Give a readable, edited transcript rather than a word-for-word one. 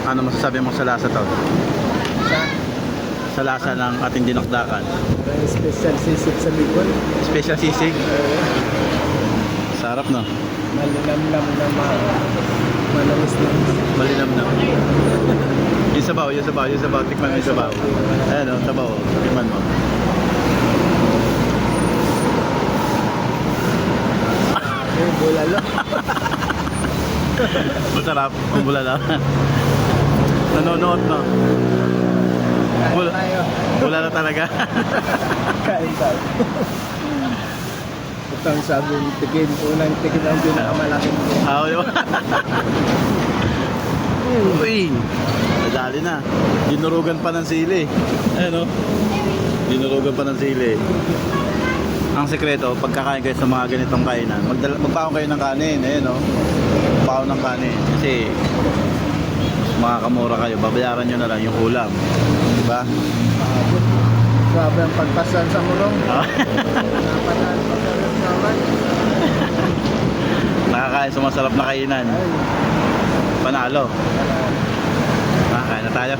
Ano masasabi mo sa lasa to? Sa Sa lasa ng ating dinakdakan. special sisip sa Bicol. Special sisig. Sarap no? Malinamnam na manamis na. Malinamnam. Yung sabaw. Tikman mo yung sabaw. Ayan o, sabaw. Tikman mo. Bulalo. Masarap. Ang bulala. Nanonood no? Kain tayo. Bulala talaga. Kain tayo. Ito ang sabi ng tikin. Unang tikin ang pinakamalaking. Di ba? Uy! Nadali na. Dinurugan pa ng sili. Ayan o. Dinurugan pa ng sili. Ang sekreto, pagkakain kayo sa mga ganitong kainan, magpaon kayo ng kanin. Ayan o. Magpaon ng kanin. Kasi makakamura kayo. Babayaran nyo na lang yung ulam. Diba? Sabi ang pagpasan sa murong. Napataan pa sa naman. Nakakain sa masarap na kainan. Panalo. Nakakain na tayo.